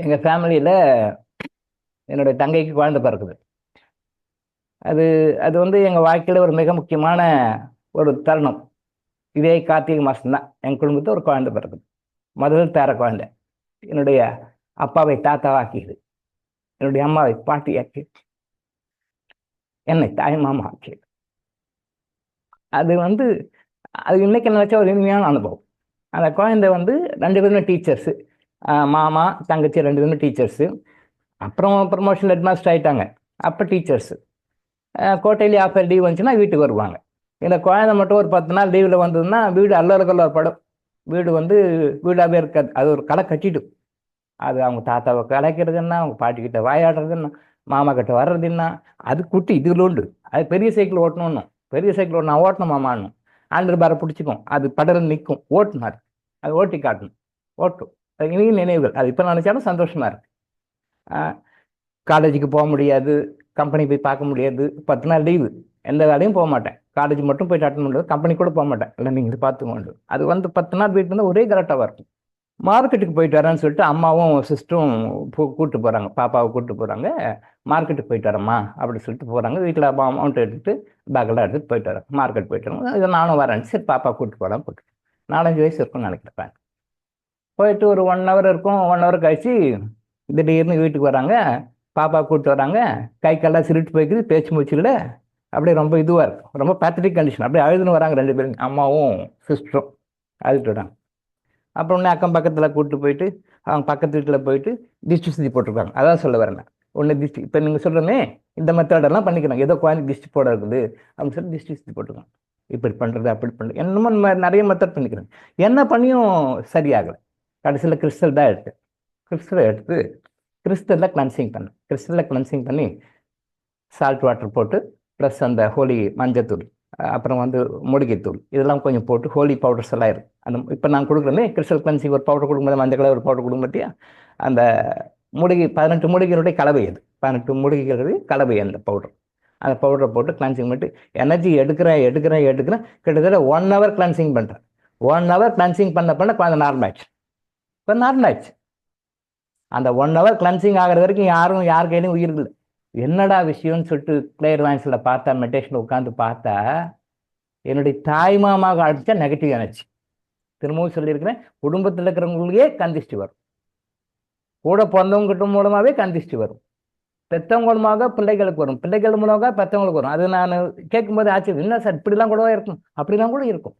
எங்கள் ஃபேமிலியில் என்னுடைய தங்கைக்கு குழந்தை பிறக்குது. அது அது வந்து எங்கள் வாழ்க்கையில் ஒரு மிக முக்கியமான ஒரு தருணம். இதே கார்த்திகை மாதம்தான் எங்கள் குடும்பத்தில் ஒரு குழந்தை பிறக்குது. முதல் பேர குழந்தை. என்னுடைய அப்பாவை தாத்தாவாக்கியது, என்னுடைய அம்மாவை பாட்டியாக்கி, என்னை தாய் மாமா ஆக்கியது. அது வந்து அது இன்னைக்கு நினைச்சா ஒரு இனிமையான அனுபவம். அந்த குழந்தை வந்து ரெண்டு பேருமே டீச்சர்ஸு. மாமா தங்கச்சி ரெண்டு பேருமே டீச்சர்ஸு. அப்புறம் ப்ரமோஷன் ஹெட்மாஸ்டர் ஆயிட்டாங்க. அப்போ டீச்சர்ஸு. கோட்டையிலே ஆஃபர் லீவ் வந்துச்சுன்னா வீட்டுக்கு வருவாங்க. இந்த குழந்தை மட்டும் ஒரு 10 நாள் லீவில் வந்ததுன்னா வீடு அல்லோல படம். வீடு வந்து வீடாகவே இருக்காது. அது ஒரு களை கட்டிடும். அது அவங்க தாத்தாவை கலைக்கிறதுன்னா, அவங்க பாட்டிக்கிட்ட வாயாடுறதுன்னா, மாமா கிட்ட வர்றதுன்னா, அது குட்டி இதுலோண்டு. அது பெரிய சைக்கிள் ஓட்டணும்னு. பெரிய சைக்கிள் ஓட்டு நான் ஓட்டணும் மாமான்னு. ஆண்டர் பாரை பிடிச்சிக்கும். அது படல் நிற்கும். ஓட்டுனார். அது ஓட்டி காட்டணும். ஓட்டும். அது இனிய நினைவுகள். அது இப்போ நினைச்சாலும் சந்தோஷமா இருக்கு. காலேஜுக்கு போக முடியாது, கம்பெனி போய் பார்க்க முடியாது. 10 நாள் லீவு. எந்த வேலையும் போக மாட்டேன். காலேஜ் மட்டும் போயிட்டு அட்டன் பண்ணுறது, கம்பெனி கூட போக மாட்டேன். இல்லை நீங்கள் பார்த்துக்கோண்டு. அது வந்து 10 நாள் வீட்டில் இருந்தால் ஒரே கரெக்டாக இருக்கும். மார்க்கெட்டுக்கு போயிட்டு வரேன்னு சொல்லிட்டு அம்மாவும் சிஸ்டரும் கூப்பிட்டு போகிறாங்க. பாப்பாவை கூப்பிட்டு போகிறாங்க. மார்க்கெட்டுக்கு போயிட்டு வரேம்மா அப்படின்னு சொல்லிட்டு போகிறாங்க. வீட்டில் அமௌண்ட் எடுத்துகிட்டு பேக்கெல்லாம் எடுத்துகிட்டு போயிட்டு வரேன். மார்க்கெட் போயிட்டு வராங்க. இதை நானும் வரேன். சரி பாப்பா கூப்பிட்டு போகலாம் கூப்பிட்டு 4-5 வயசு இருக்கும்னு நினைக்கிறேன். போயிட்டு ஒரு 1 ஹவர் இருக்கும். 1 ஹவர் கழிச்சு திடீர்னு வீட்டுக்கு வராங்க. பாப்பா கூப்பிட்டு வராங்க. கை கால்லாம் சிரிட்டு போய்க்குது. பேச்சு மூச்சுல அப்படியே ரொம்ப இதுவாக இருக்கும். ரொம்ப பேத்தட்டிக் கண்டிஷன். அப்படியே அழுதுன்னு வராங்க ரெண்டு பேரும், அம்மாவும் சிஸ்டரும் அழுதுட்டு வராங்க. அப்புறம் உடனே அக்கம் பக்கத்தில் கூப்பிட்டு போயிட்டு அவங்க பக்கத்து வீட்டில் போயிட்டு திஷ்டி சுற்றி போட்டிருக்காங்க. அதான் சொல்ல வரேன். ஒன்று திஷ்டி இப்போ நீங்கள் சொல்கிறோமே இந்த மெத்தடெல்லாம் பண்ணிக்கிறாங்க. ஏதோ குழந்தை திஷ்டி போட இருக்குது அப்படின்னு சொல்லி திஷ்டி சுற்றி போட்டிருக்காங்க. இப்படி பண்ணுறது அப்படி பண்ணுறது என்னமோ நிறைய மெத்தட் பண்ணிக்கிறாங்க. என்ன பண்ணியும் சரியாகலை. கடைசியில் கிறிஸ்டல் தான் எடுத்து கிறிஸ்டலை எடுத்து கிறிஸ்டலில் கிளன்சிங் பண்ணேன். கிறிஸ்டலில் கிளன்சிங் பண்ணி சால்ட் வாட்டர் போட்டு ப்ளஸ் அந்த ஹோலி மஞ்சத்தூள், அப்புறம் வந்து மூலிகைத்தூள் இதெல்லாம் கொஞ்சம் போட்டு ஹோலி பவுடர்ஸ் எல்லாம் இருக்குது. அந்த இப்போ நான் கொடுக்குறேனே கிறிஸ்டல் கிளன்சிங் ஒரு பவுடர் கொடுக்கும்போது, மஞ்சள் கலர் ஒரு பவுடர் கொடுக்க மாட்டியா, அந்த மூலிகை 18 மூலிகைகளுடைய கலவை. அது 18 மூலிகைகளுடைய கலவை அந்த பவுடர். அந்த பவுடரை போட்டு கிளன்சிங் பண்ணிட்டு எனர்ஜி எடுக்கிறேன் கிட்டத்தட்ட 1 ஹவர் கிளன்சிங் பண்ணுறேன். 1 ஹவர் கிளன்சிங் பண்ண குழந்தை நார்மல் ஆச்சு. இப்போ நார்மல் ஆச்சு. அந்த 1 ஹவர் கிளன்சிங் ஆகிற வரைக்கும் யார் கையிலையும் உயிர் இல்லை. என்னடா விஷயம்னு சொல்லிட்டு கிளியர் வாய்ஸில் பார்த்தா, மெடிடேஷனில் உட்காந்து பார்த்தா, என்னுடைய தாய் மாமாவுக்கு அடிச்சா நெகட்டிவ் எனர்ஜி. திரும்பவும் சொல்லியிருக்கிறேன், குடும்பத்தில் இருக்கிறவங்களுக்கே கந்திஷ்டி வரும். கூட பிறந்தவங்க கிட்ட மூலமாகவே கந்திஷ்டி வரும். பெற்றவங்க மூலமாக பிள்ளைகளுக்கு வரும். பிள்ளைகள் மூலமாக பெற்றவங்களுக்கு வரும். அது நான் கேட்கும்போது ஆச்சரியம். என்ன சார் இப்படிலாம் கூட இருக்கும்? அப்படிலாம் கூட இருக்கும்.